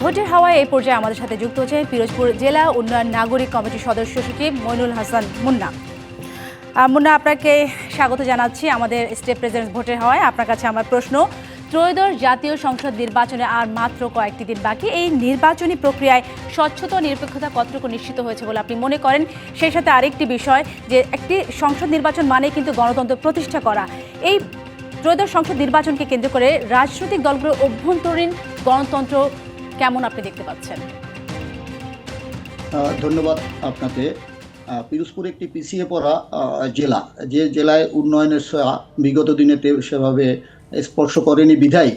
ভোটের হাওয়ায় এই পর্যায়ে আমাদের সাথে যুক্ত হচ্ছে পিরোজপুর জেলা উন্নয়ন নাগরিক কমিটির সদস্য সচিব মইনুল হাসান মুন্না। মুন্না, আপনাকে স্বাগত জানাচ্ছি আমাদের স্টেট প্রেসিডেন্ট ভোটের হাওয়ায়। আপনার কাছে আমার প্রশ্ন, ত্রয়োদশ জাতীয় সংসদ নির্বাচনে আর মাত্র কয়েকটি দিন বাকি। এই নির্বাচনী প্রক্রিয়ায় স্বচ্ছতা ও নিরপেক্ষতা কতটুকু নিশ্চিত হয়েছে বলে আপনি মনে করেন? সেই সাথে আরেকটি বিষয়, যে একটি সংসদ নির্বাচন মানে কিন্তু গণতন্ত্র প্রতিষ্ঠা করা। এই ত্রয়োদশ সংসদ নির্বাচনকে কেন্দ্র করে রাজনৈতিক দলগুলোর অভ্যন্তরীণ গণতন্ত্র কেমন আপনি দেখতে পাচ্ছেন? ধন্যবাদ আপনাকে। পিরোজপুর একটি পিছিয়ে পড়া জেলা, যে জেলায় উন্নয়নের বিগত দিনেতে সেভাবে স্পর্শ করেনি বিধায়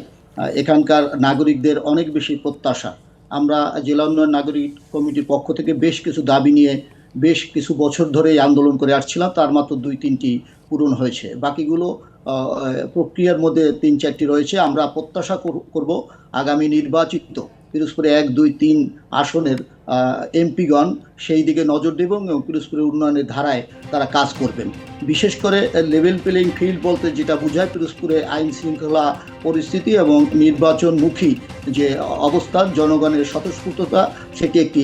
এখানকার নাগরিকদের অনেক বেশি প্রত্যাশা। আমরা জেলা উন্নয়ন নাগরিক কমিটির পক্ষ থেকে বেশ কিছু দাবি নিয়ে বেশ কিছু বছর ধরেই আন্দোলন করে আসছিলাম, তার মাত্র 2-3টি পূরণ হয়েছে, বাকিগুলো প্রক্রিয়ার মধ্যে 3-4টি রয়েছে। আমরা প্রত্যাশা করব আগামী নির্বাচিত পিরোজপুরে 1, 2, 3 আসনের এমপিগণ সেই দিকে নজর দেবেন এবং পিরোজপুরের উন্নয়নের ধারায় তারা কাজ করবেন। বিশেষ করে লেভেল প্লেইং ফিল্ড বলতে যেটা বোঝায়, পিরোজপুরে আইন শৃঙ্খলা পরিস্থিতি এবং নির্বাচনমুখী যে অবস্থান, জনগণের স্বতঃস্ফূর্ততা, সেটি একটি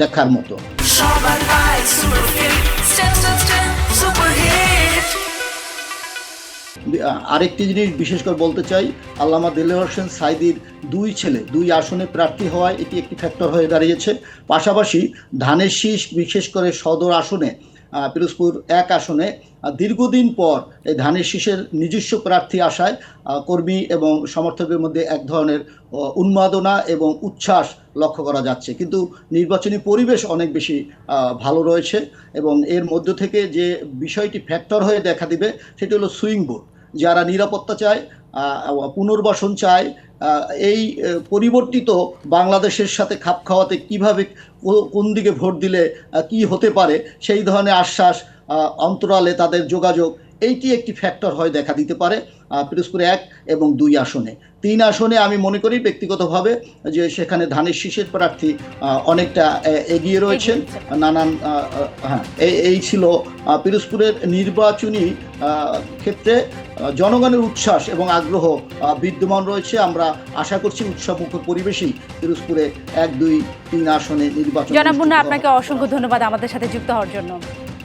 দেখার মতো। আরেকটি জিনিস বিশেষ করে বলতে চাই, আল্লামা দেলোয়ার হোসেন সাঈদীর 2 ছেলে 2 আসনে প্রার্থী হওয়ায় এটি একটি ফ্যাক্টর হয়ে দাঁড়িয়েছে। পাশাপাশি ধানের শীষ, বিশেষ করে সদর আসনে, পিরোজপুর 1 আসনে দীর্ঘদিন পর এই ধানের শীষের নিজস্ব প্রার্থী আসায় কর্মী এবং সমর্থকদের মধ্যে এক ধরনের উন্মাদনা এবং উচ্ছ্বাস লক্ষ্য করা যাচ্ছে। কিন্তু নির্বাচনী পরিবেশ অনেক বেশি ভালো রয়েছে এবং এর মধ্য থেকে যে বিষয়টি ফ্যাক্টর হয়ে দেখা দিবে সেটি হলো সুইং ভোট। যারা নিরাপত্তা চায়, পুনর্বাসন চায়, এই পরিবর্তিত বাংলাদেশের সাথে খাপ খাওয়াতে কিভাবে কোন দিকে ভোট দিলে কি হতে পারে সেই ধরনের আশ্বাস, অন্তরালে তাদের যোগাযোগ, এইটি একটি ফ্যাক্টর হয়ে দেখা দিতে পারে পিরোজপুরে 1 এবং 2 আসনে। 3 আসনে আমি মনে করি ব্যক্তিগতভাবে যে সেখানে ধানের শীষের প্রার্থী অনেকটা এগিয়ে রয়েছেন নানান। এই ছিল পিরোজপুরের নির্বাচনী ক্ষেত্রে জনগণের উচ্ছ্বাস এবং আগ্রহ বিদ্যমান রয়েছে। আমরা আশা করছি উৎসবমুখর পরিবেশই পিরোজপুরে 1, 2, 3 আসনে নির্বাচন। জনাব মুন্না, আপনাকে অসংখ্য ধন্যবাদ আমাদের সাথে যুক্ত হওয়ার জন্য।